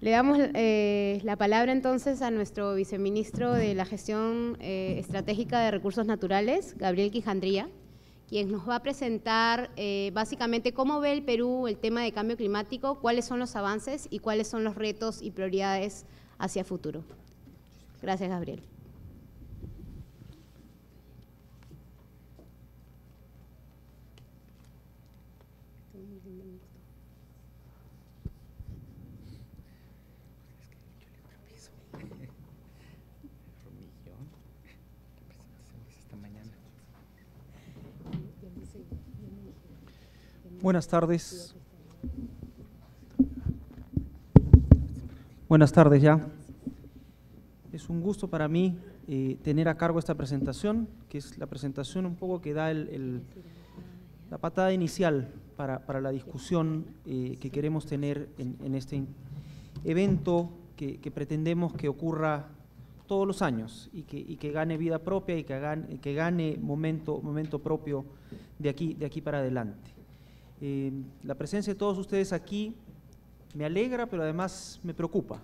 Le damos la palabra entonces a nuestro viceministro de la Gestión Estratégica de Recursos Naturales, Gabriel Quijandría, quien nos va a presentar básicamente cómo ve el Perú el tema de cambio climático, cuáles son los avances y cuáles son los retos y prioridades hacia futuro. Gracias, Gabriel. Buenas tardes. Buenas tardes ya. Es un gusto para mí tener a cargo esta presentación, que es la presentación un poco que da la patada inicial para la discusión que queremos tener en este evento que pretendemos que ocurra todos los años y que gane vida propia y que gane momento propio de aquí para adelante. La presencia de todos ustedes aquí me alegra, pero además me preocupa.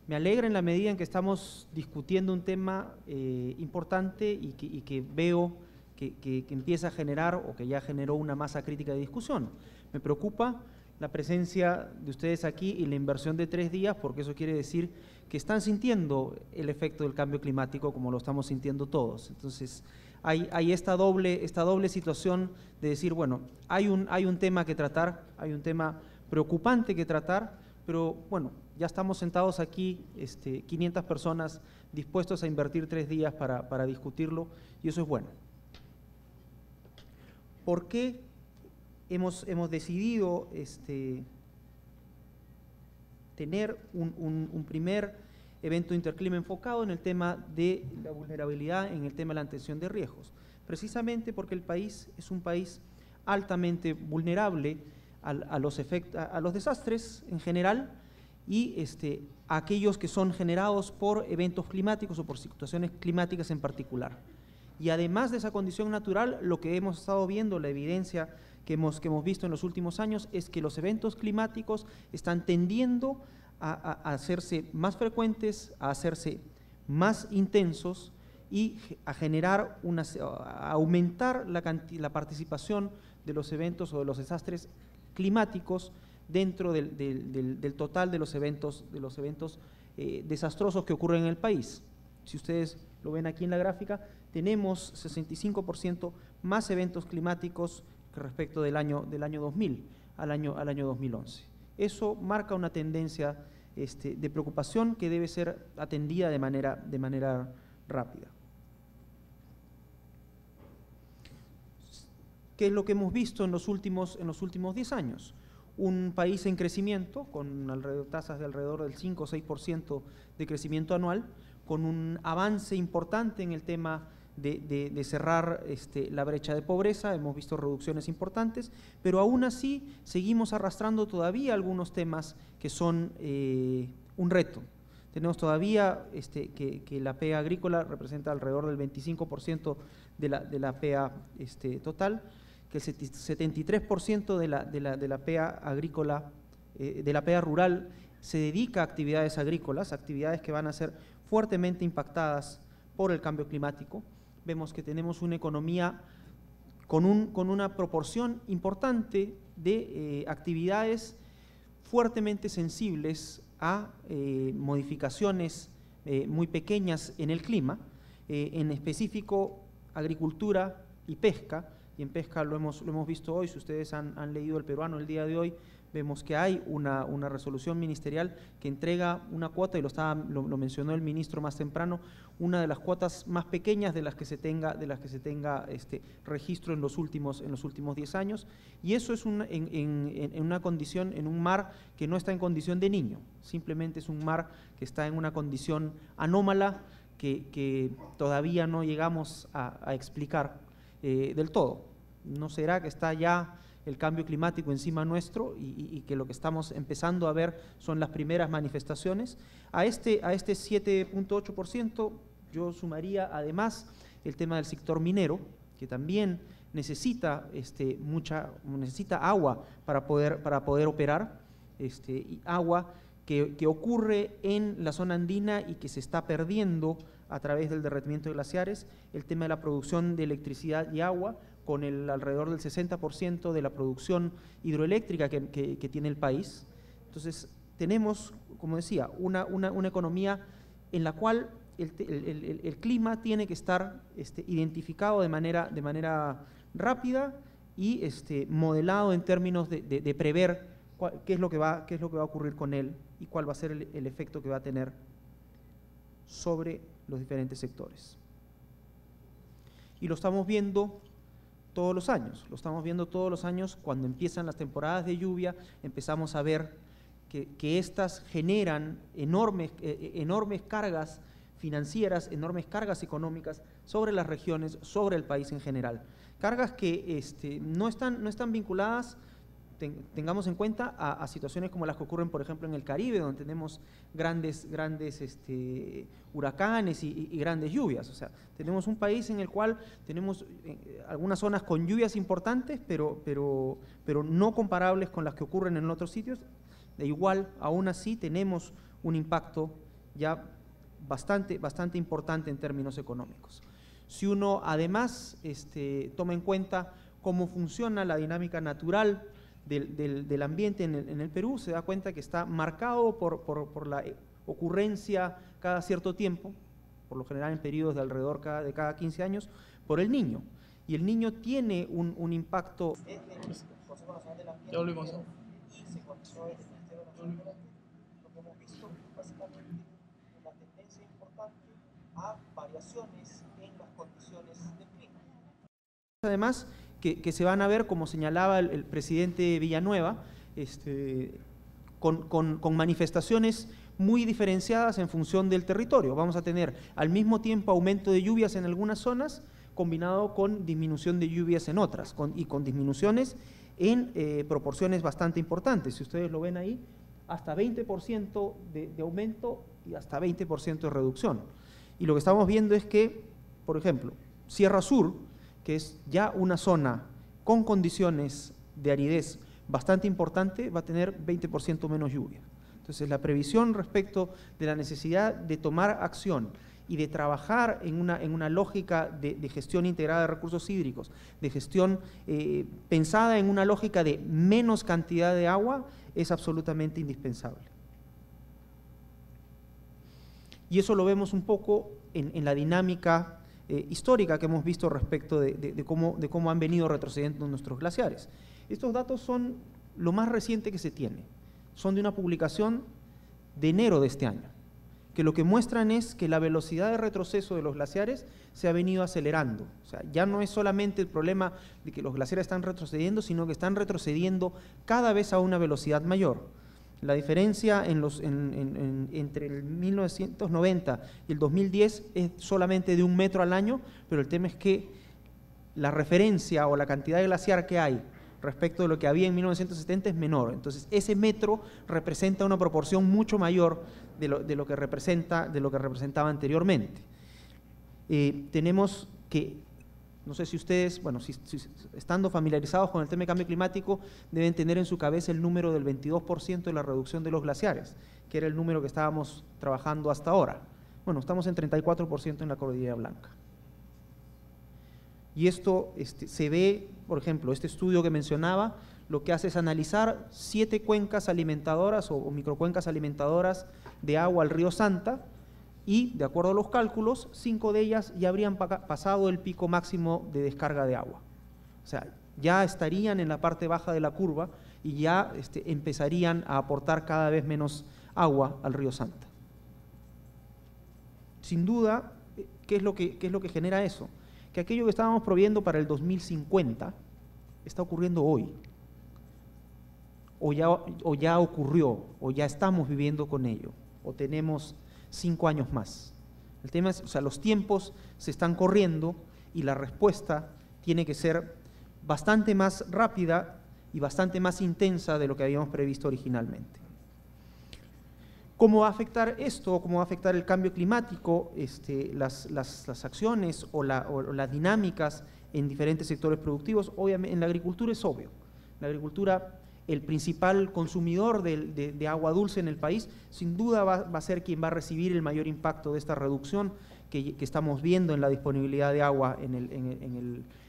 Me alegra en la medida en que estamos discutiendo un tema importante y que veo que empieza a generar o que ya generó una masa crítica de discusión. Me preocupa la presencia de ustedes aquí y la inversión de 3 días, porque eso quiere decir que están sintiendo el efecto del cambio climático como lo estamos sintiendo todos. Entonces, hay esta doble situación de decir, bueno, hay un tema que tratar, hay un tema preocupante que tratar, pero bueno, ya estamos sentados aquí, 500 personas dispuestos a invertir 3 días para discutirlo, y eso es bueno. ¿Por qué hemos decidido tener un primer evento interclima enfocado en el tema de la vulnerabilidad, en el tema de la atención de riesgos? Precisamente porque el país es un país altamente vulnerable a los desastres en general y a aquellos que son generados por eventos climáticos o por situaciones climáticas en particular. Y además de esa condición natural, lo que hemos estado viendo, la evidencia que hemos visto en los últimos años es que los eventos climáticos están tendiendo a hacerse más frecuentes, a hacerse más intensos y a generar a aumentar la participación de los eventos o de los desastres climáticos dentro del total de los eventos desastrosos que ocurren en el país. Si ustedes lo ven aquí en la gráfica, tenemos 65% más eventos climáticos que respecto del año 2000 al año 2011. Eso marca una tendencia de preocupación que debe ser atendida de manera rápida. ¿Qué es lo que hemos visto en los últimos 10 años? Un país en crecimiento, con tasas de alrededor del 5 o 6% de crecimiento anual, con un avance importante en el tema de cerrar la brecha de pobreza. Hemos visto reducciones importantes, pero aún así seguimos arrastrando todavía algunos temas que son un reto. Tenemos todavía que la PEA agrícola representa alrededor del 25% de la PEA total, que el 73% de la PEA agrícola, de la PEA rural, se dedica a actividades agrícolas, actividades que van a ser fuertemente impactadas por el cambio climático. Vemos que tenemos una economía con una proporción importante de actividades fuertemente sensibles a modificaciones muy pequeñas en el clima, en específico agricultura y pesca. Y en pesca lo hemos visto hoy. Si ustedes han leído El Peruano el día de hoy, vemos que hay una resolución ministerial que entrega una cuota, y lo mencionó el ministro más temprano, una de las cuotas más pequeñas de las que se tenga registro en los últimos 10 años, y eso es en una condición, en un mar que no está en condición de niño, simplemente es un mar que está en una condición anómala que todavía no llegamos a explicar del todo. ¿No será que está ya el cambio climático encima nuestro y que lo que estamos empezando a ver son las primeras manifestaciones? A este 7.8% yo sumaría además el tema del sector minero, que también necesita agua para poder operar, y agua que ocurre en la zona andina y que se está perdiendo a través del derretimiento de glaciares, el tema de la producción de electricidad y agua, con alrededor del 60% de la producción hidroeléctrica que tiene el país. Entonces, tenemos, como decía, una economía en la cual el clima tiene que estar identificado de manera rápida y modelado en términos de prever qué es lo que va a ocurrir con él y cuál va a ser el efecto que va a tener sobre los diferentes sectores. Y lo estamos viendo todos los años, cuando empiezan las temporadas de lluvia, empezamos a ver que estas generan enormes cargas financieras, enormes cargas económicas sobre las regiones, sobre el país en general. Cargas que no están vinculadas, tengamos en cuenta, a situaciones como las que ocurren, por ejemplo, en el Caribe, donde tenemos grandes huracanes y grandes lluvias. O sea, tenemos un país en el cual tenemos algunas zonas con lluvias importantes, pero no comparables con las que ocurren en otros sitios. De igual, aún así, tenemos un impacto ya bastante importante en términos económicos. Si uno además toma en cuenta cómo funciona la dinámica natural del ambiente en el Perú, se da cuenta que está marcado por la ocurrencia cada cierto tiempo, por lo general en periodos de alrededor de cada 15 años, por el Niño. Y el Niño tiene un impacto. Ya volvimos. Lo que hemos visto básicamente una tendencia importante a variaciones en las condiciones del clima. Además, que se van a ver, como señalaba el presidente Villanueva, con manifestaciones muy diferenciadas en función del territorio. Vamos a tener al mismo tiempo aumento de lluvias en algunas zonas, combinado con disminución de lluvias en otras, y con disminuciones en proporciones bastante importantes. Si ustedes lo ven ahí, hasta 20% de aumento y hasta 20% de reducción. Y lo que estamos viendo es que, por ejemplo, Sierra Sur, que es ya una zona con condiciones de aridez bastante importante, va a tener 20% menos lluvia. Entonces, la previsión respecto de la necesidad de tomar acción y de trabajar en una lógica de gestión integrada de recursos hídricos, de gestión pensada en una lógica de menos cantidad de agua, es absolutamente indispensable. Y eso lo vemos un poco en la dinámica histórica que hemos visto respecto de cómo han venido retrocediendo nuestros glaciares. Estos datos son lo más reciente que se tiene, son de una publicación de enero de este año, que lo que muestran es que la velocidad de retroceso de los glaciares se ha venido acelerando. O sea, ya no es solamente el problema de que los glaciares están retrocediendo, sino que están retrocediendo cada vez a una velocidad mayor. La diferencia entre el 1990 y el 2010 es solamente de 1 metro al año, pero el tema es que la referencia o la cantidad de glaciar que hay respecto de lo que había en 1970 es menor. Entonces, ese metro representa una proporción mucho mayor de lo que representaba anteriormente. Tenemos que, no sé si ustedes, bueno, si estando familiarizados con el tema de cambio climático, deben tener en su cabeza el número del 22% de la reducción de los glaciares, que era el número que estábamos trabajando hasta ahora. Bueno, estamos en 34% en la Cordillera Blanca. Y esto se ve, por ejemplo, este estudio que mencionaba, lo que hace es analizar 7 cuencas alimentadoras o microcuencas alimentadoras de agua al río Santa, y, de acuerdo a los cálculos, 5 de ellas ya habrían pasado el pico máximo de descarga de agua. O sea, ya estarían en la parte baja de la curva y ya empezarían a aportar cada vez menos agua al río Santa. Sin duda, ¿qué es lo que genera eso? Que aquello que estábamos previendo para el 2050 está ocurriendo hoy. O ya ocurrió, o ya estamos viviendo con ello, o tenemos 5 años más. El tema es, o sea, los tiempos se están corriendo y la respuesta tiene que ser bastante más rápida y bastante más intensa de lo que habíamos previsto originalmente. ¿Cómo va a afectar esto? ¿Cómo va a afectar el cambio climático, las acciones o las dinámicas en diferentes sectores productivos? Obviamente, en la agricultura es obvio. La agricultura el principal consumidor de agua dulce en el país, sin duda va a ser quien va a recibir el mayor impacto de esta reducción que estamos viendo en la disponibilidad de agua en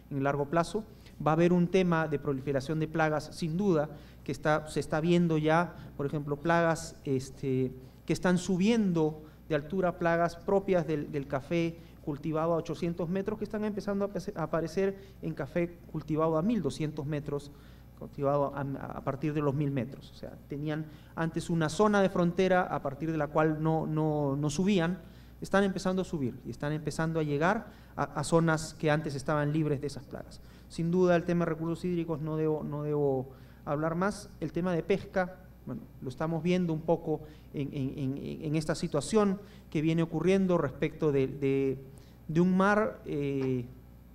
el largo plazo. Va a haber un tema de proliferación de plagas, sin duda, que se está viendo ya, por ejemplo, plagas que están subiendo de altura, plagas propias del café cultivado a 800 metros, que están empezando a aparecer en café cultivado a 1200 metros, cultivado a partir de los 1000 metros. O sea, tenían antes una zona de frontera a partir de la cual no subían, están empezando a subir y están empezando a llegar a zonas que antes estaban libres de esas plagas. Sin duda el tema de recursos hídricos no debo hablar más. El tema de pesca, bueno, lo estamos viendo un poco en esta situación que viene ocurriendo respecto de un mar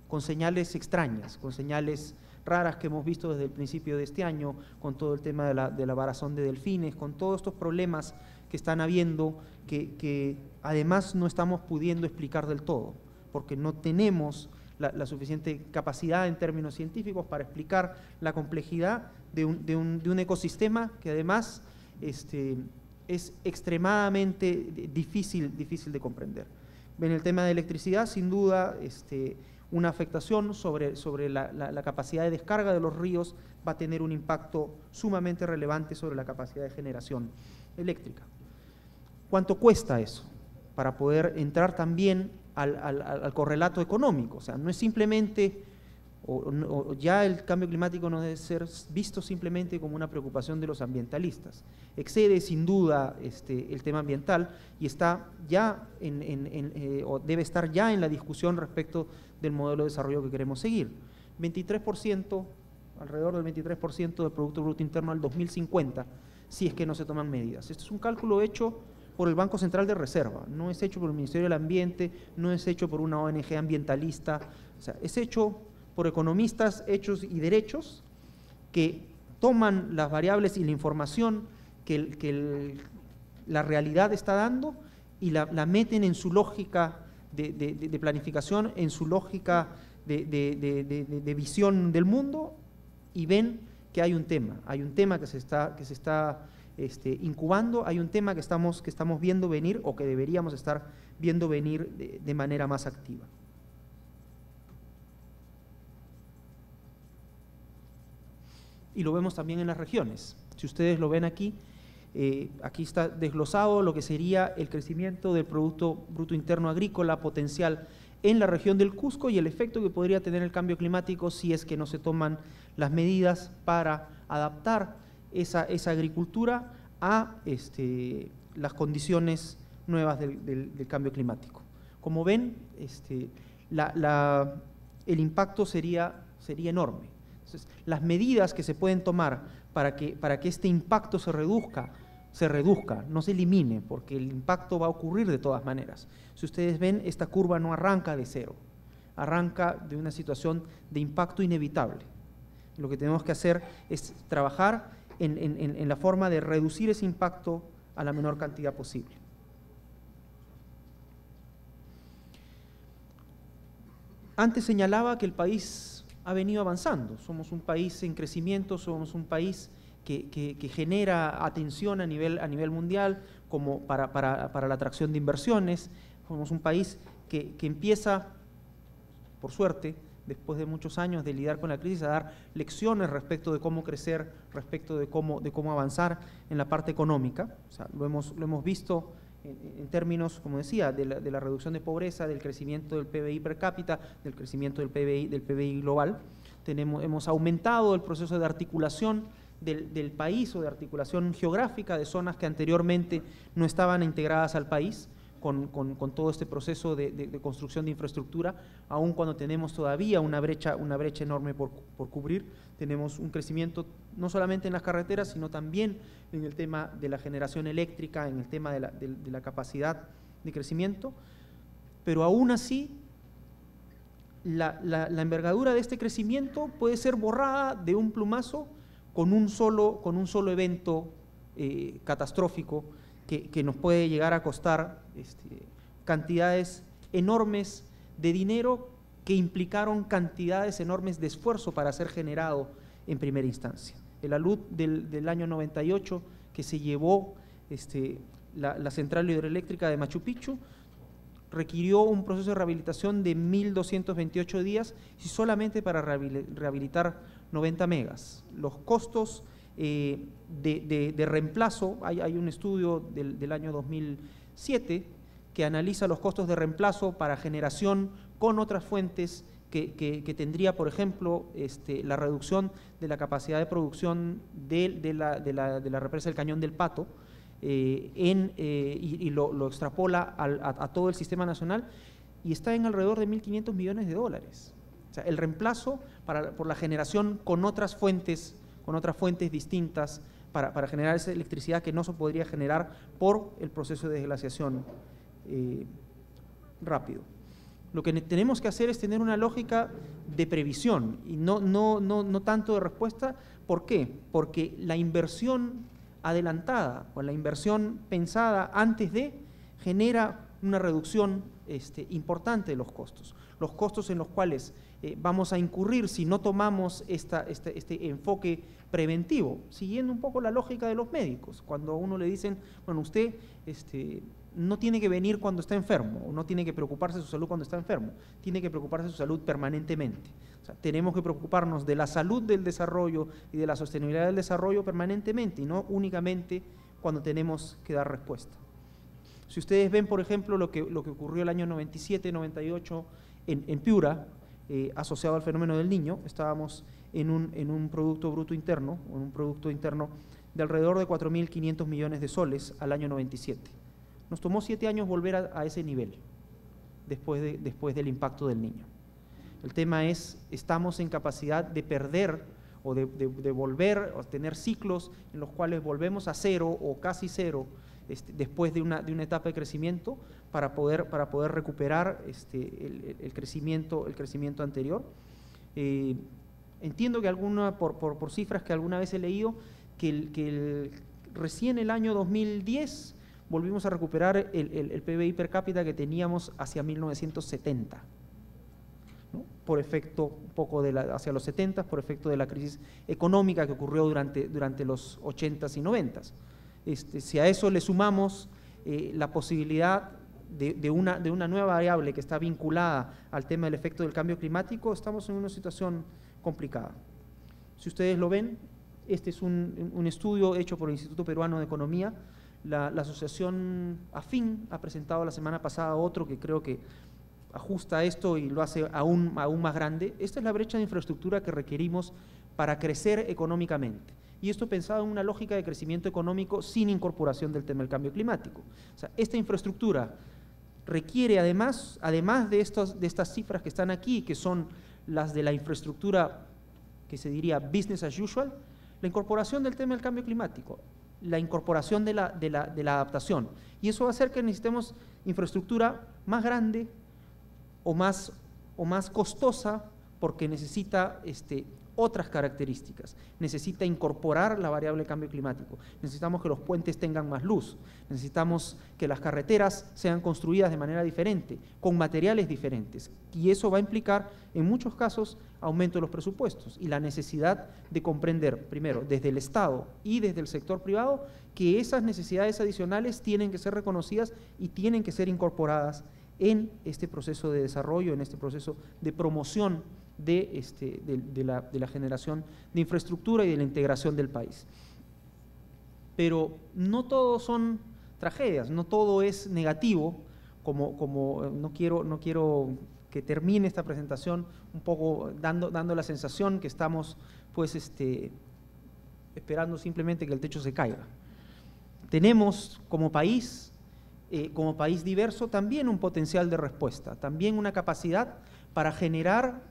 con señales extrañas, con señales raras que hemos visto desde el principio de este año, con todo el tema de la varazón de delfines, con todos estos problemas que están habiendo, que además no estamos pudiendo explicar del todo, porque no tenemos la suficiente capacidad en términos científicos para explicar la complejidad de un ecosistema que además es extremadamente difícil de comprender. En el tema de electricidad, sin duda, una afectación sobre la capacidad de descarga de los ríos va a tener un impacto sumamente relevante sobre la capacidad de generación eléctrica. ¿Cuánto cuesta eso? Para poder entrar también al correlato económico. O sea, no es simplemente, ya el cambio climático no debe ser visto simplemente como una preocupación de los ambientalistas. Excede sin duda el tema ambiental y está ya o debe estar ya en la discusión respecto del modelo de desarrollo que queremos seguir. 23%, alrededor del 23% del Producto Bruto Interno al 2050, si es que no se toman medidas. Esto es un cálculo hecho por el Banco Central de Reserva, no es hecho por el Ministerio del Ambiente, no es hecho por una ONG ambientalista, o sea, es hecho por economistas hechos y derechos que toman las variables y la información que la realidad está dando y la meten en su lógica de planificación, en su lógica de visión del mundo y ven que hay un tema que se está incubando, hay un tema que estamos viendo venir o que deberíamos estar viendo venir de manera más activa. Y lo vemos también en las regiones. Si ustedes lo ven aquí, aquí está desglosado lo que sería el crecimiento del Producto Bruto Interno Agrícola potencial en la región del Cusco y el efecto que podría tener el cambio climático si es que no se toman las medidas para adaptar esa agricultura a las condiciones nuevas del cambio climático. Como ven, el impacto sería enorme. Entonces, las medidas que se pueden tomar para que este impacto se reduzca, no se elimine, porque el impacto va a ocurrir de todas maneras. Si ustedes ven, esta curva no arranca de cero, arranca de una situación de impacto inevitable. Lo que tenemos que hacer es trabajar en la forma de reducir ese impacto a la menor cantidad posible. Antes señalaba que el país ha venido avanzando, somos un país en crecimiento, somos un país que genera atención a nivel mundial como para la atracción de inversiones, somos un país que empieza, por suerte, después de muchos años de lidiar con la crisis, a dar lecciones respecto de cómo crecer, respecto de cómo avanzar en la parte económica. O sea, lo hemos visto en términos, como decía, de la reducción de pobreza, del crecimiento del PBI per cápita, del crecimiento del PBI global. Hemos aumentado el proceso de articulación del país o de articulación geográfica de zonas que anteriormente no estaban integradas al país, con todo este proceso de construcción de infraestructura, aun cuando tenemos todavía una brecha enorme por cubrir. Tenemos un crecimiento no solamente en las carreteras, sino también en el tema de la generación eléctrica, en el tema de la capacidad de crecimiento, pero aún así la envergadura de este crecimiento puede ser borrada de un plumazo con un solo evento catastrófico que nos puede llegar a costar cantidades enormes de dinero que implicaron cantidades enormes de esfuerzo para ser generado en primera instancia. El alud del año 98 que se llevó la central hidroeléctrica de Machu Picchu requirió un proceso de rehabilitación de 1.228 días y solamente para rehabilitar 90 megas. Los costos de reemplazo, hay un estudio del año 2007 que analiza los costos de reemplazo para generación con otras fuentes que tendría, por ejemplo, la reducción de la capacidad de producción de la represa del Cañón del Pato, y lo extrapola a todo el sistema nacional, y está en alrededor de 1.500 millones de dólares. O sea, el reemplazo por la generación con otras fuentes distintas para generar esa electricidad que no se podría generar por el proceso de desglaciación rápido. Lo que tenemos que hacer es tener una lógica de previsión y no tanto de respuesta. ¿Por qué? Porque la inversión adelantada o la inversión pensada antes de genera una reducción importante de los costos en los cuales vamos a incurrir si no tomamos este enfoque preventivo, siguiendo un poco la lógica de los médicos. Cuando a uno le dicen, bueno, usted no tiene que venir cuando está enfermo, o no tiene que preocuparse de su salud cuando está enfermo, tiene que preocuparse de su salud permanentemente. O sea, tenemos que preocuparnos de la salud del desarrollo y de la sostenibilidad del desarrollo permanentemente, y no únicamente cuando tenemos que dar respuesta. Si ustedes ven, por ejemplo, lo que ocurrió el año 97, 98 en Piura, asociado al fenómeno del Niño, estábamos en un Producto Bruto Interno, de alrededor de 4.500 millones de soles al año 97. Nos tomó 7 años volver a ese nivel, después del impacto del Niño. El tema es, estamos en capacidad de perder o de volver a tener ciclos en los cuales volvemos a cero o casi cero después de una etapa de crecimiento para poder recuperar el crecimiento anterior. Entiendo que por cifras que alguna vez he leído, que recién el año 2010 volvimos a recuperar el PBI per cápita que teníamos hacia 1970, ¿no? Por efecto un poco hacia los 70, por efecto de la crisis económica que ocurrió durante los 80s y 90s. Si a eso le sumamos la posibilidad de una nueva variable que está vinculada al tema del efecto del cambio climático, estamos en una situación complicada. Si ustedes lo ven, este es un estudio hecho por el Instituto Peruano de Economía. La asociación AFIN ha presentado la semana pasada otro que creo que ajusta esto y lo hace aún más grande. Esta es la brecha de infraestructura que requerimos para crecer económicamente. Y esto pensado en una lógica de crecimiento económico sin incorporación del tema del cambio climático. O sea, esta infraestructura requiere además de estas cifras que están aquí, que son las de la infraestructura que se diría business as usual, la incorporación del tema del cambio climático, la incorporación de la adaptación. Y eso va a hacer que necesitemos infraestructura más grande o más costosa, porque necesita otras características. Necesita incorporar la variable cambio climático. Necesitamos que los puentes tengan más luz. Necesitamos que las carreteras sean construidas de manera diferente, con materiales diferentes. Y eso va a implicar, en muchos casos, aumento de los presupuestos y la necesidad de comprender, primero, desde el Estado y desde el sector privado, que esas necesidades adicionales tienen que ser reconocidas y tienen que ser incorporadas en este proceso de desarrollo, en este proceso de promoción de la generación de infraestructura y de la integración del país. Pero no todo son tragedias, no todo es negativo, como no quiero que termine esta presentación un poco dando la sensación que estamos pues esperando simplemente que el techo se caiga. Tenemos como país diverso también un potencial de respuesta, también una capacidad para generar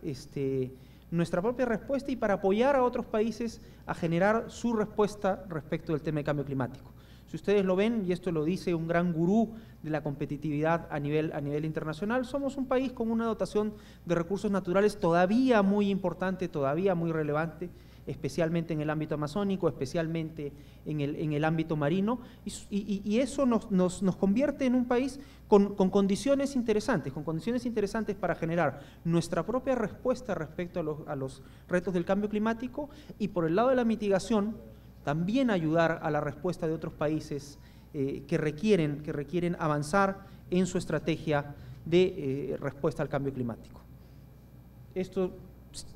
nuestra propia respuesta y para apoyar a otros países a generar su respuesta respecto del tema del cambio climático. Si ustedes lo ven, y esto lo dice un gran gurú de la competitividad a nivel internacional, somos un país con una dotación de recursos naturales todavía muy importante, todavía muy relevante, especialmente en el ámbito amazónico, especialmente en el ámbito marino, y eso nos convierte en un país con condiciones interesantes, para generar nuestra propia respuesta respecto a los retos del cambio climático, y por el lado de la mitigación, también ayudar a la respuesta de otros países que requieren avanzar en su estrategia de respuesta al cambio climático. Esto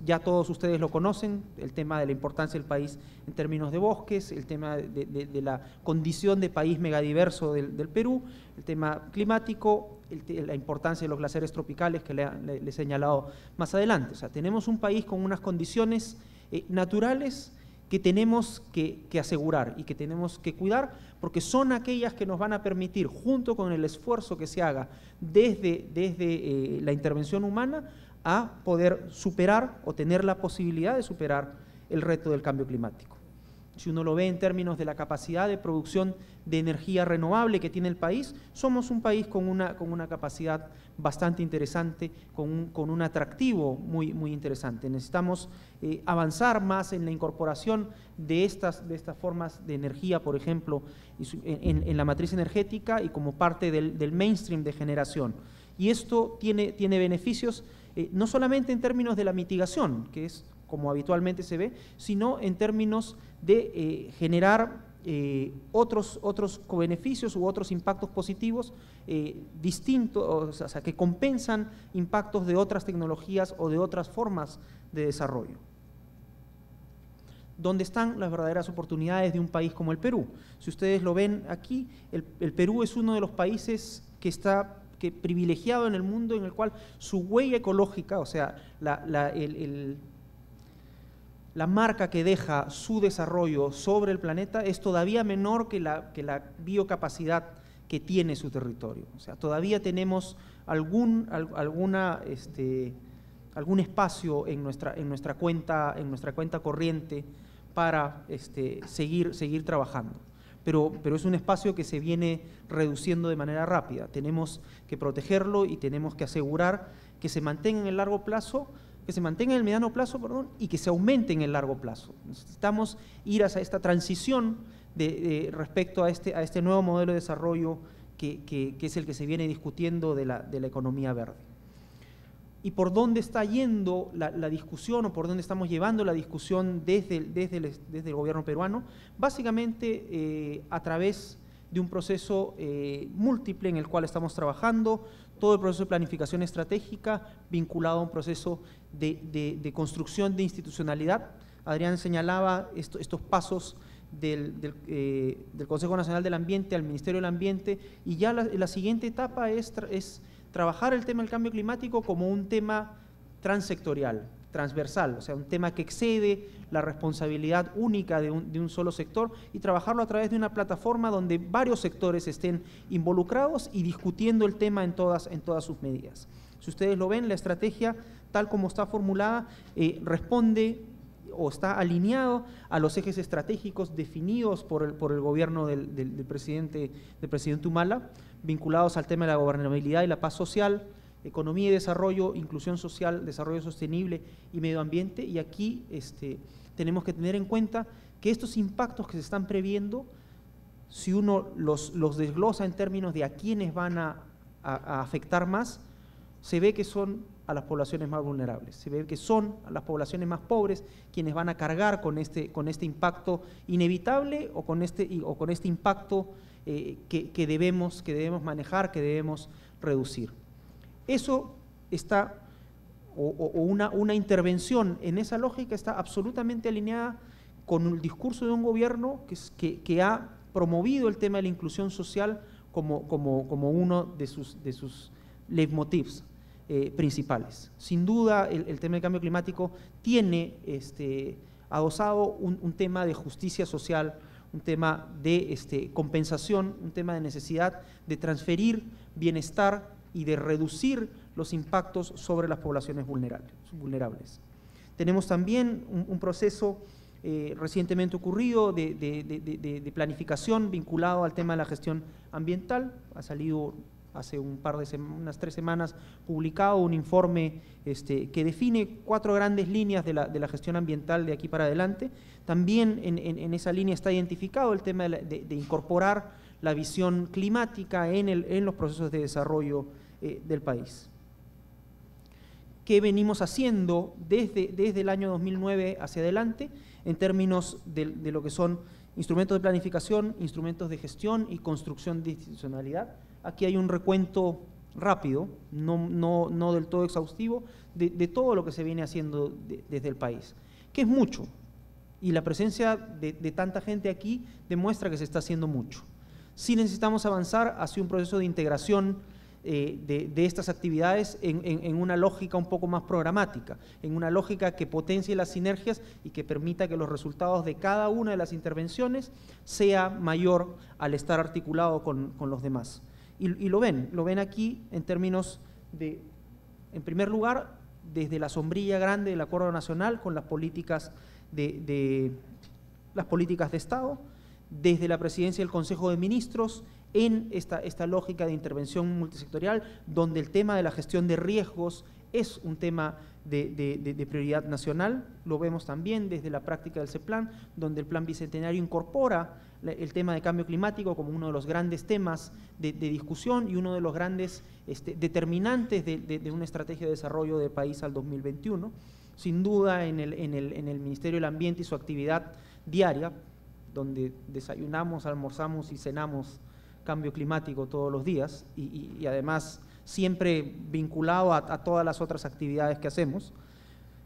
ya todos ustedes lo conocen, el tema de la importancia del país en términos de bosques, el tema de la condición de país megadiverso del Perú, el tema climático, la importancia de los glaciares tropicales que le he señalado más adelante. O sea, tenemos un país con unas condiciones naturales que tenemos que asegurar y que tenemos que cuidar, porque son aquellas que nos van a permitir, junto con el esfuerzo que se haga desde la intervención humana, a poder superar o tener la posibilidad de superar el reto del cambio climático. Si uno lo ve en términos de la capacidad de producción de energía renovable que tiene el país, somos un país con una capacidad bastante interesante, con un atractivo muy interesante. Necesitamos avanzar más en la incorporación de estas formas de energía, por ejemplo, en la matriz energética y como parte del mainstream de generación. Y esto tiene beneficios no solamente en términos de la mitigación, que es como habitualmente se ve, sino en términos de generar otros beneficios u otros impactos positivos distintos, o sea, que compensan impactos de otras tecnologías o de otras formas de desarrollo. ¿Dónde están las verdaderas oportunidades de un país como el Perú? Si ustedes lo ven aquí, el Perú es uno de los países que está privilegiado en el mundo, en el cual su huella ecológica, o sea, la marca que deja su desarrollo sobre el planeta es todavía menor que la biocapacidad que tiene su territorio. O sea, todavía tenemos algún espacio en nuestra cuenta corriente para seguir trabajando. Pero es un espacio que se viene reduciendo de manera rápida. Tenemos que protegerlo y tenemos que asegurar que se mantenga en el largo plazo, que se mantenga en el mediano plazo, y que se aumente en el largo plazo. Necesitamos ir hacia esta transición respecto a este nuevo modelo de desarrollo que es el que se viene discutiendo de la economía verde. ¿Y por dónde está yendo la discusión o por dónde estamos llevando la discusión desde el gobierno peruano? Básicamente a través de un proceso múltiple en el cual estamos trabajando, todo el proceso de planificación estratégica vinculado a un proceso de construcción de institucionalidad. Adrián señalaba estos pasos del Consejo Nacional del Ambiente al Ministerio del Ambiente, y ya la siguiente etapa es trabajar el tema del cambio climático como un tema transsectorial, transversal, o sea, un tema que excede la responsabilidad única de un solo sector, y trabajarlo a través de una plataforma donde varios sectores estén involucrados y discutiendo el tema en todas sus medidas. Si ustedes lo ven, la estrategia, tal como está formulada, responde o está alineado a los ejes estratégicos definidos por el gobierno del presidente Humala, vinculados al tema de la gobernabilidad y la paz social, economía y desarrollo, inclusión social, desarrollo sostenible y medio ambiente. Y aquí tenemos que tener en cuenta que estos impactos que se están previendo, si uno los desglosa en términos de a quiénes van a afectar más, se ve que son a las poblaciones más vulnerables, se ve que son a las poblaciones más pobres quienes van a cargar con este impacto inevitable o con este impacto que debemos manejar, que debemos reducir. Eso está, una intervención en esa lógica está absolutamente alineada con el discurso de un gobierno que ha promovido el tema de la inclusión social como uno de sus leitmotivs principales. Sin duda, el tema del cambio climático tiene adosado un tema de justicia social, un tema de compensación, un tema de necesidad de transferir bienestar y de reducir los impactos sobre las poblaciones vulnerables. Tenemos también un proceso recientemente ocurrido de planificación vinculado al tema de la gestión ambiental. Ha salido hace unas 3 semanas publicado un informe que define 4 grandes líneas de la gestión ambiental de aquí para adelante. También en esa línea está identificado el tema de incorporar la visión climática en los procesos de desarrollo del país. ¿Qué venimos haciendo desde el año 2009 hacia adelante en términos de lo que son instrumentos de planificación, instrumentos de gestión y construcción de institucionalidad? Aquí hay un recuento rápido, no del todo exhaustivo, de todo lo que se viene haciendo desde el país, que es mucho, y la presencia de tanta gente aquí demuestra que se está haciendo mucho. Sí necesitamos avanzar hacia un proceso de integración de estas actividades en una lógica un poco más programática, en una lógica que potencie las sinergias y que permita que los resultados de cada una de las intervenciones sea mayor al estar articulado con los demás. Y lo ven aquí en términos de, en primer lugar, desde la sombrilla grande del Acuerdo Nacional con las políticas de Estado, desde la presidencia del Consejo de Ministros, en esta lógica de intervención multisectorial, donde el tema de la gestión de riesgos es un tema de prioridad nacional. Lo vemos también desde la práctica del CEPLAN, donde el Plan Bicentenario incorpora el tema de cambio climático como uno de los grandes temas de discusión y uno de los grandes determinantes de una estrategia de desarrollo del país al 2021. Sin duda, en el Ministerio del Ambiente y su actividad diaria, donde desayunamos, almorzamos y cenamos cambio climático todos los días y además siempre vinculado a todas las otras actividades que hacemos.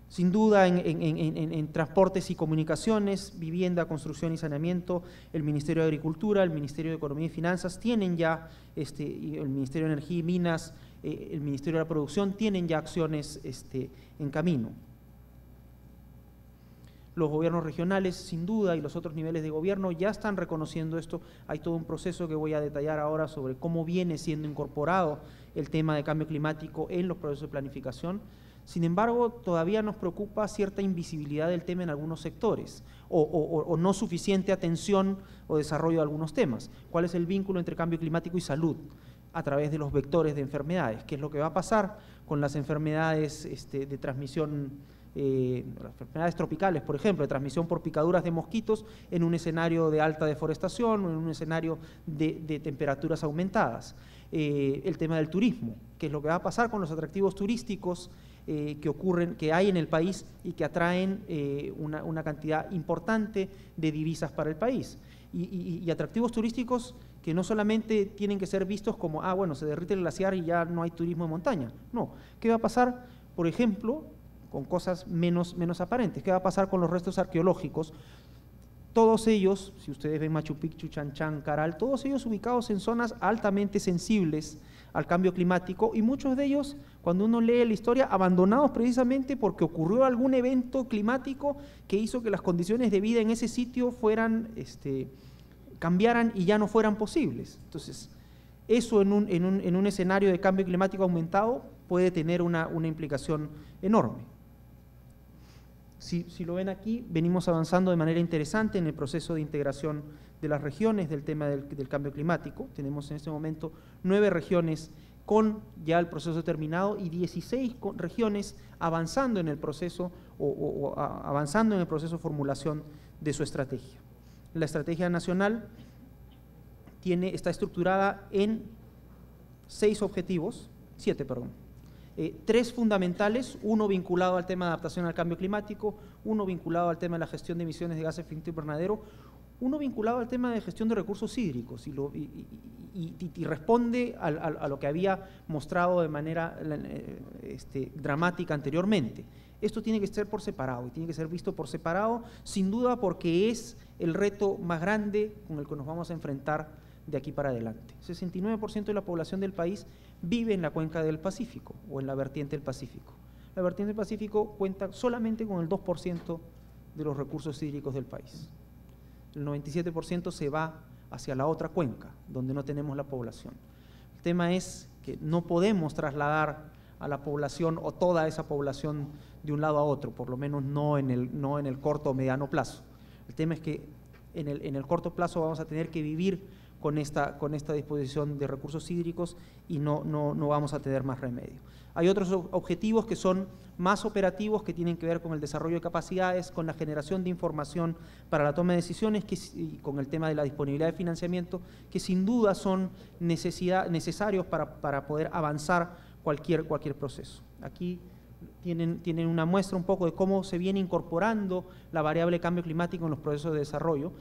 Sin duda en transportes y comunicaciones, vivienda, construcción y saneamiento, el Ministerio de Agricultura, el Ministerio de Economía y Finanzas tienen ya, y el Ministerio de Energía y Minas, el Ministerio de la Producción tienen ya acciones en camino. Los gobiernos regionales, sin duda, y los otros niveles de gobierno ya están reconociendo esto. Hay todo un proceso que voy a detallar ahora sobre cómo viene siendo incorporado el tema de cambio climático en los procesos de planificación. Sin embargo, todavía nos preocupa cierta invisibilidad del tema en algunos sectores o no suficiente atención o desarrollo de algunos temas. ¿Cuál es el vínculo entre cambio climático y salud? A través de los vectores de enfermedades. ¿Qué es lo que va a pasar con las enfermedades de transmisión? Las enfermedades tropicales, por ejemplo, de transmisión por picaduras de mosquitos en un escenario de alta deforestación o en un escenario de temperaturas aumentadas. El tema del turismo, qué es lo que va a pasar con los atractivos turísticos que hay en el país y que atraen una cantidad importante de divisas para el país. Y atractivos turísticos que no solamente tienen que ser vistos como, bueno, se derrite el glaciar y ya no hay turismo de montaña. No, ¿qué va a pasar, por ejemplo, con cosas menos aparentes? ¿Qué va a pasar con los restos arqueológicos? Todos ellos, si ustedes ven Machu Picchu, Chan Chan, Caral, todos ellos ubicados en zonas altamente sensibles al cambio climático y muchos de ellos, cuando uno lee la historia, abandonados precisamente porque ocurrió algún evento climático que hizo que las condiciones de vida en ese sitio cambiaran y ya no fueran posibles. Entonces, eso en un escenario de cambio climático aumentado puede tener una implicación enorme. Si lo ven aquí, venimos avanzando de manera interesante en el proceso de integración de las regiones del tema del cambio climático. Tenemos en este momento 9 regiones con ya el proceso terminado y 16 regiones avanzando en el proceso avanzando en el proceso de formulación de su estrategia. La estrategia nacional está estructurada en 7 objetivos, 3 fundamentales, uno vinculado al tema de adaptación al cambio climático, uno vinculado al tema de la gestión de emisiones de gases de efecto invernadero, uno vinculado al tema de gestión de recursos hídricos y responde a lo que había mostrado de manera dramática anteriormente. Esto tiene que ser por separado y tiene que ser visto por separado, sin duda porque es el reto más grande con el que nos vamos a enfrentar de aquí para adelante. 69% de la población del país vive en la cuenca del Pacífico o en la vertiente del Pacífico. La vertiente del Pacífico cuenta solamente con el 2% de los recursos hídricos del país. El 97% se va hacia la otra cuenca, donde no tenemos la población. El tema es que no podemos trasladar a la población o toda esa población de un lado a otro, por lo menos no en el corto o mediano plazo. El tema es que en el corto plazo vamos a tener que vivir con esta disposición de recursos hídricos y no vamos a tener más remedio. Hay otros objetivos que son más operativos, que tienen que ver con el desarrollo de capacidades, con la generación de información para la toma de decisiones y con el tema de la disponibilidad de financiamiento, que sin duda son necesarios para poder avanzar cualquier proceso. Aquí tienen una muestra un poco de cómo se viene incorporando la variable cambio climático en los procesos de desarrollo,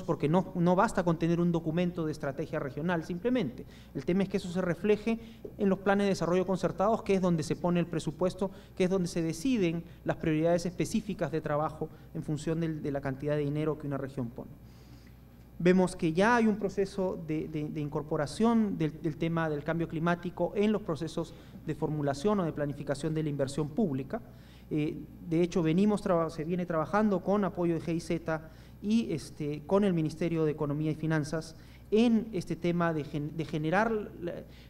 porque no basta con tener un documento de estrategia regional simplemente. El tema es que eso se refleje en los planes de desarrollo concertados, que es donde se pone el presupuesto, que es donde se deciden las prioridades específicas de trabajo en función de la cantidad de dinero que una región pone. Vemos que ya hay un proceso de incorporación del tema del cambio climático en los procesos de formulación o de planificación de la inversión pública. De hecho, se viene trabajando con apoyo de GIZ y con el Ministerio de Economía y Finanzas en este tema de generar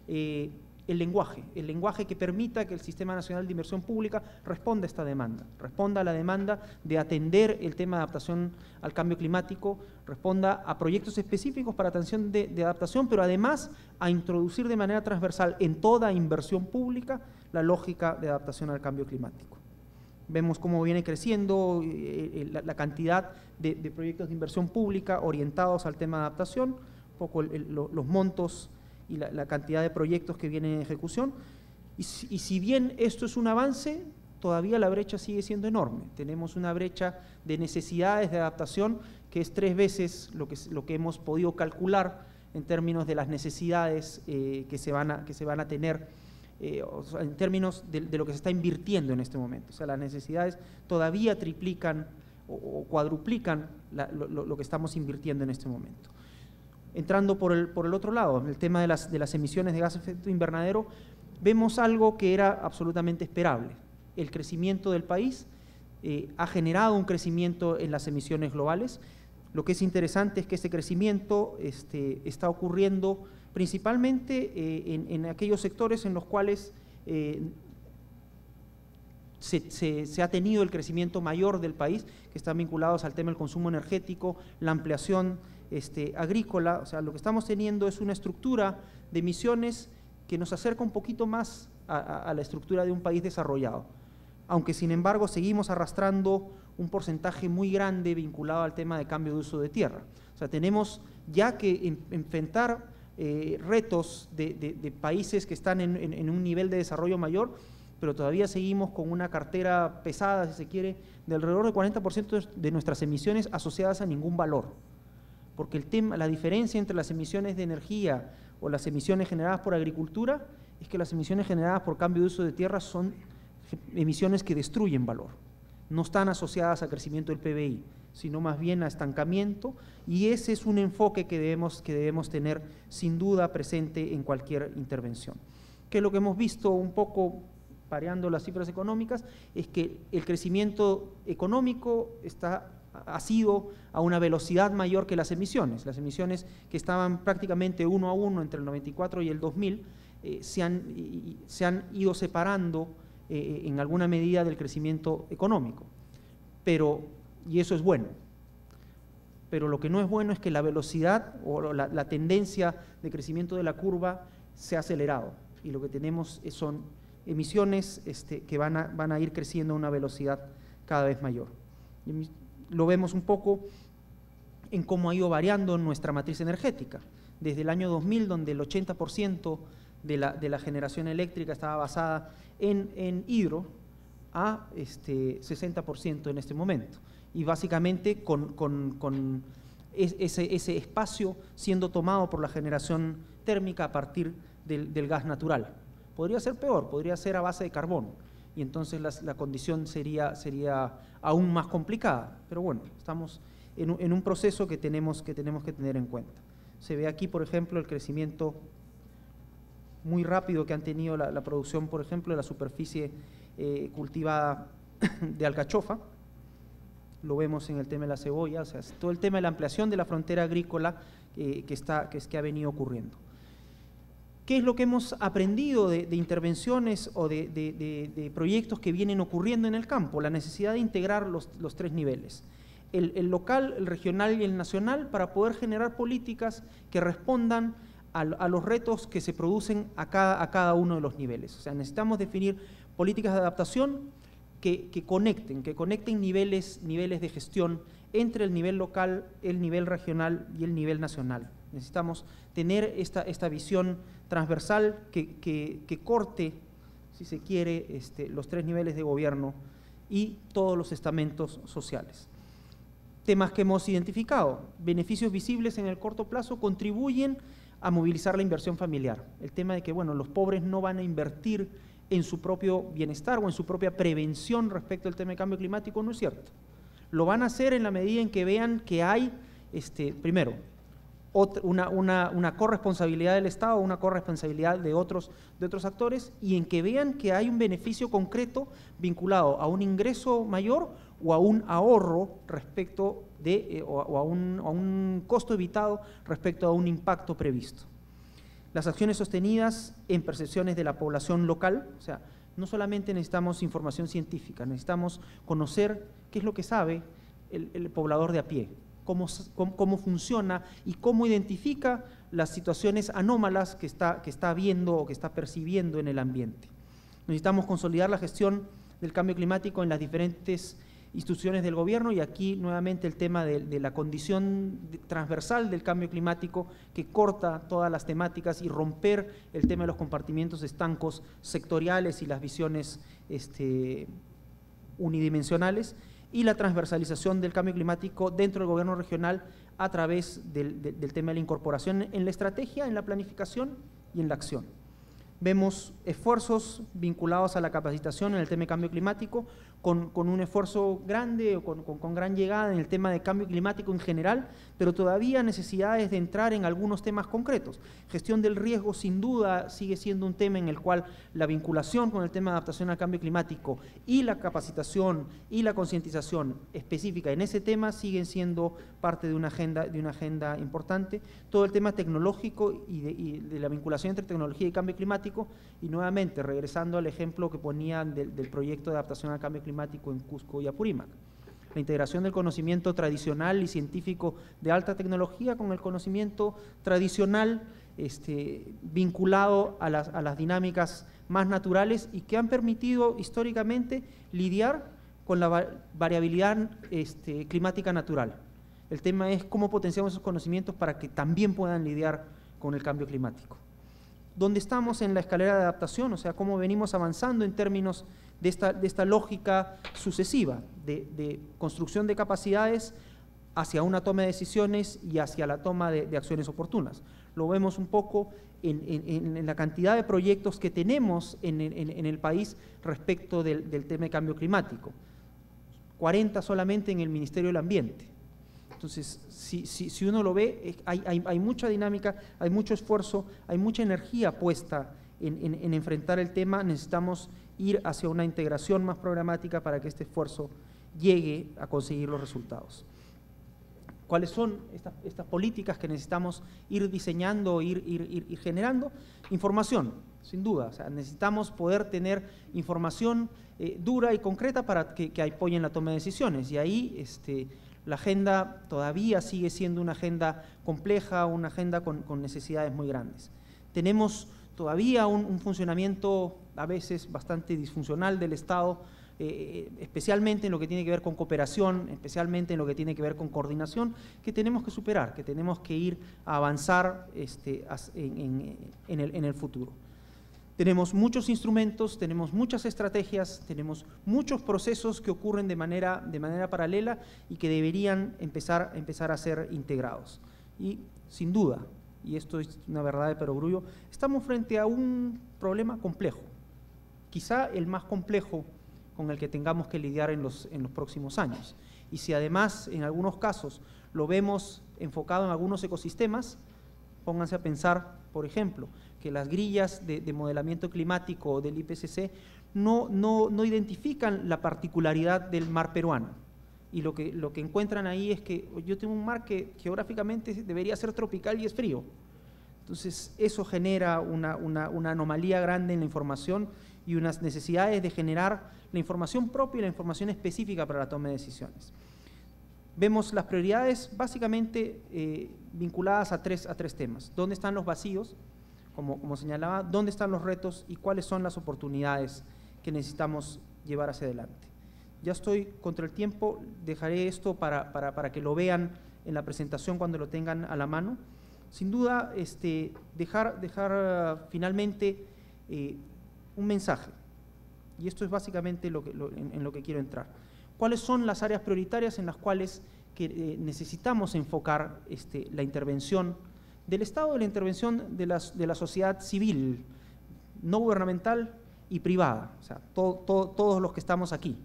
el lenguaje que permita que el Sistema Nacional de Inversión Pública responda a esta demanda, responda a la demanda de atender el tema de adaptación al cambio climático, responda a proyectos específicos para atención de adaptación, pero además a introducir de manera transversal en toda inversión pública la lógica de adaptación al cambio climático. Vemos cómo viene creciendo la cantidad de proyectos de inversión pública orientados al tema de adaptación, un poco los montos y la cantidad de proyectos que vienen en ejecución. Y si bien esto es un avance, todavía la brecha sigue siendo enorme. Tenemos una brecha de necesidades de adaptación que es 3 veces lo que hemos podido calcular en términos de las necesidades que se van a tener, o sea, en términos de lo que se está invirtiendo en este momento. O sea, las necesidades todavía triplican o cuadruplican lo que estamos invirtiendo en este momento. Entrando por el otro lado, el tema de las emisiones de gases de efecto invernadero, vemos algo que era absolutamente esperable. El crecimiento del país ha generado un crecimiento en las emisiones globales. Lo que es interesante es que ese crecimiento está ocurriendo principalmente en aquellos sectores en los cuales se ha tenido el crecimiento mayor del país, que están vinculados al tema del consumo energético, la ampliación agrícola. O sea, lo que estamos teniendo es una estructura de emisiones que nos acerca un poquito más a la estructura de un país desarrollado, aunque sin embargo seguimos arrastrando un porcentaje muy grande vinculado al tema de cambio de uso de tierra. O sea, tenemos ya que enfrentar retos de países que están en un nivel de desarrollo mayor, pero todavía seguimos con una cartera pesada, si se quiere, de alrededor del 40% de nuestras emisiones asociadas a ningún valor. Porque la diferencia entre las emisiones de energía o las emisiones generadas por agricultura es que las emisiones generadas por cambio de uso de tierra son emisiones que destruyen valor. No están asociadas a crecimiento del PBI, sino más bien a estancamiento, y ese es un enfoque que debemos tener sin duda presente en cualquier intervención. Que lo que hemos visto un poco, pareando las cifras económicas, es que el crecimiento económico ha sido a una velocidad mayor que las emisiones. Las emisiones que estaban prácticamente 1 a 1 entre el 94 y el 2000 se han ido separando en alguna medida del crecimiento económico. Y eso es bueno. Pero lo que no es bueno es que la velocidad o la tendencia de crecimiento de la curva se ha acelerado. Y lo que tenemos son emisiones que van a ir creciendo a una velocidad cada vez mayor. Lo vemos un poco en cómo ha ido variando nuestra matriz energética. Desde el año 2000, donde el 80% de la generación eléctrica estaba basada en hidro, a 60% en este momento. Y básicamente con ese espacio siendo tomado por la generación térmica a partir del gas natural. Podría ser peor, podría ser a base de carbón, y entonces la condición sería aún más complicada. Pero bueno, estamos en un proceso que tenemos que tener en cuenta. Se ve aquí, por ejemplo, el crecimiento muy rápido que han tenido la producción, por ejemplo, de la superficie cultivada de alcachofa. Lo vemos en el tema de la cebolla, o sea, todo el tema de la ampliación de la frontera agrícola que ha venido ocurriendo. ¿Qué es lo que hemos aprendido de intervenciones o de proyectos que vienen ocurriendo en el campo? La necesidad de integrar los 3 niveles. el local, el regional y el nacional, para poder generar políticas que respondan a los retos que se producen a cada uno de los niveles. O sea, necesitamos definir políticas de adaptación que conecten niveles de gestión entre el nivel local, el nivel regional y el nivel nacional. Necesitamos tener esta visión transversal que corte, si se quiere, los 3 niveles de gobierno y todos los estamentos sociales. Temas que hemos identificado: beneficios visibles en el corto plazo contribuyen a movilizar la inversión familiar. El tema de que, bueno, los pobres no van a invertir en su propio bienestar o en su propia prevención respecto al tema del cambio climático no es cierto. Lo van a hacer en la medida en que vean que hay, primero, una corresponsabilidad del Estado, una corresponsabilidad de otros actores, y en que vean que hay un beneficio concreto vinculado a un ingreso mayor o a un ahorro respecto o a un costo evitado respecto a un impacto previsto. Las acciones sostenidas en percepciones de la población local, o sea, no solamente necesitamos información científica, necesitamos conocer qué es lo que sabe el poblador de a pie, cómo funciona y cómo identifica las situaciones anómalas que está viendo o que está percibiendo en el ambiente. Necesitamos consolidar la gestión del cambio climático en las diferentes instituciones del gobierno, y aquí nuevamente el tema de la condición transversal del cambio climático que corta todas las temáticas, y romper el tema de los compartimientos estancos sectoriales y las visiones unidimensionales, y la transversalización del cambio climático dentro del gobierno regional a través del tema de la incorporación en la estrategia, en la planificación y en la acción. Vemos esfuerzos vinculados a la capacitación en el tema de cambio climático, con un esfuerzo grande o con gran llegada en el tema de cambio climático en general, pero todavía necesidades de entrar en algunos temas concretos. Gestión del riesgo, sin duda, sigue siendo un tema en el cual la vinculación con el tema de adaptación al cambio climático y la capacitación y la concientización específica en ese tema siguen siendo parte de una agenda importante. Todo el tema tecnológico y de la vinculación entre tecnología y cambio climático, y nuevamente regresando al ejemplo que ponían del proyecto de adaptación al cambio climático en Cusco y Apurímac. La integración del conocimiento tradicional y científico de alta tecnología con el conocimiento tradicional vinculado a las dinámicas más naturales, y que han permitido históricamente lidiar con la variabilidad climática natural. El tema es cómo potenciamos esos conocimientos para que también puedan lidiar con el cambio climático. ¿Dónde estamos en la escalera de adaptación? O sea, cómo venimos avanzando en términos de esta lógica sucesiva de construcción de capacidades hacia una toma de decisiones y hacia la toma de acciones oportunas. Lo vemos un poco en la cantidad de proyectos que tenemos en el país respecto del tema de cambio climático. 40 solamente en el Ministerio del Ambiente. Entonces, si uno lo ve, hay mucha dinámica, hay mucho esfuerzo, hay mucha energía puesta en enfrentar el tema. Necesitamos ir hacia una integración más programática para que este esfuerzo llegue a conseguir los resultados. ¿Cuáles son estas políticas que necesitamos ir diseñando, ir generando? Información, sin duda. O sea, necesitamos poder tener información dura y concreta para que apoyen la toma de decisiones. Y ahí la agenda todavía sigue siendo una agenda compleja, una agenda con necesidades muy grandes. Tenemos todavía un funcionamiento a veces bastante disfuncional del Estado, especialmente en lo que tiene que ver con cooperación, especialmente en lo que tiene que ver con coordinación, que tenemos que superar, que tenemos que ir a avanzar en el futuro. Tenemos muchos instrumentos, tenemos muchas estrategias, tenemos muchos procesos que ocurren de manera paralela y que deberían empezar a ser integrados. Y sin duda, y esto es una verdad de perogrullo, estamos frente a un problema complejo, quizá el más complejo con el que tengamos que lidiar en los próximos años. Y si además en algunos casos lo vemos enfocado en algunos ecosistemas, pónganse a pensar, por ejemplo, que las grillas de modelamiento climático del IPCC no identifican la particularidad del mar peruano. Y lo que encuentran ahí es que yo tengo un mar que geográficamente debería ser tropical y es frío. Entonces, eso genera una anomalía grande en la información y unas necesidades de generar la información propia y la información específica para la toma de decisiones. Vemos las prioridades básicamente vinculadas a tres temas. ¿Dónde están los vacíos? Como señalaba, ¿dónde están los retos y cuáles son las oportunidades que necesitamos llevar hacia adelante? Ya estoy contra el tiempo, dejaré esto para que lo vean en la presentación cuando lo tengan a la mano. Sin duda, dejar finalmente un mensaje, y esto es básicamente en lo que quiero entrar. ¿Cuáles son las áreas prioritarias en las cuales necesitamos enfocar la intervención del Estado y la intervención de la sociedad civil, no gubernamental y privada, o sea, todos los que estamos aquí?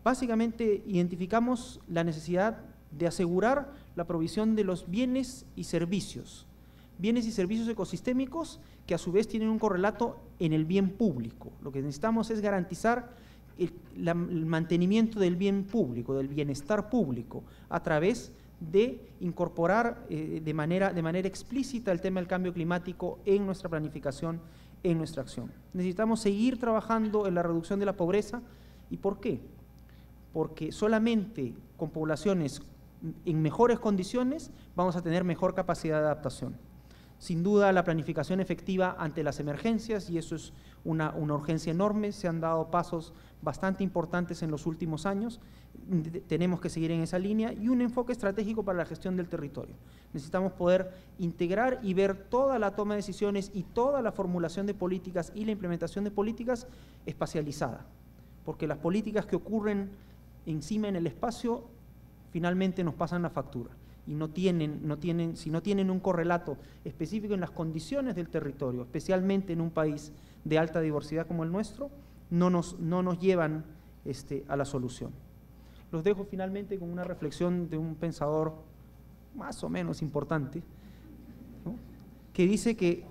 Básicamente identificamos la necesidad de asegurar la provisión de los bienes y servicios ecosistémicos que a su vez tienen un correlato en el bien público. Lo que necesitamos es garantizar el mantenimiento del bien público, del bienestar público, a través de incorporar de manera explícita el tema del cambio climático en nuestra planificación, en nuestra acción. Necesitamos seguir trabajando en la reducción de la pobreza. ¿Y por qué? Porque solamente con poblaciones en mejores condiciones vamos a tener mejor capacidad de adaptación. Sin duda, la planificación efectiva ante las emergencias, y eso es una urgencia enorme, se han dado pasos bastante importantes en los últimos años, tenemos que seguir en esa línea, y un enfoque estratégico para la gestión del territorio. Necesitamos poder integrar y ver toda la toma de decisiones y toda la formulación de políticas y la implementación de políticas espacializada, porque las políticas que ocurren encima en el espacio finalmente nos pasan la factura. Y si no tienen un correlato específico en las condiciones del territorio, especialmente en un país de alta diversidad como el nuestro, no nos llevan a la solución. Los dejo finalmente con una reflexión de un pensador más o menos importante, ¿no?, que dice que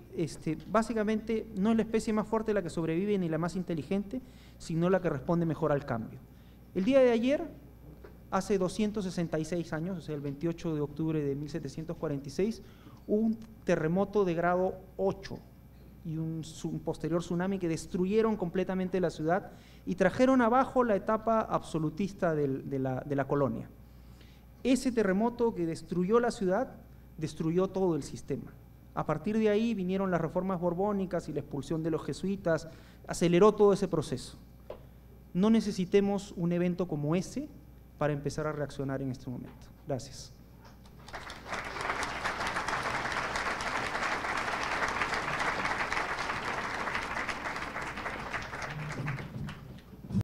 básicamente no es la especie más fuerte la que sobrevive ni la más inteligente, sino la que responde mejor al cambio. El día de ayer, hace 266 años, o sea, el 28 de octubre de 1746, hubo un terremoto de grado 8 y un posterior tsunami que destruyeron completamente la ciudad y trajeron abajo la etapa absolutista de la colonia. Ese terremoto que destruyó la ciudad, destruyó todo el sistema. A partir de ahí vinieron las reformas borbónicas y la expulsión de los jesuitas, aceleró todo ese proceso. No necesitemos un evento como ese para empezar a reaccionar en este momento. Gracias.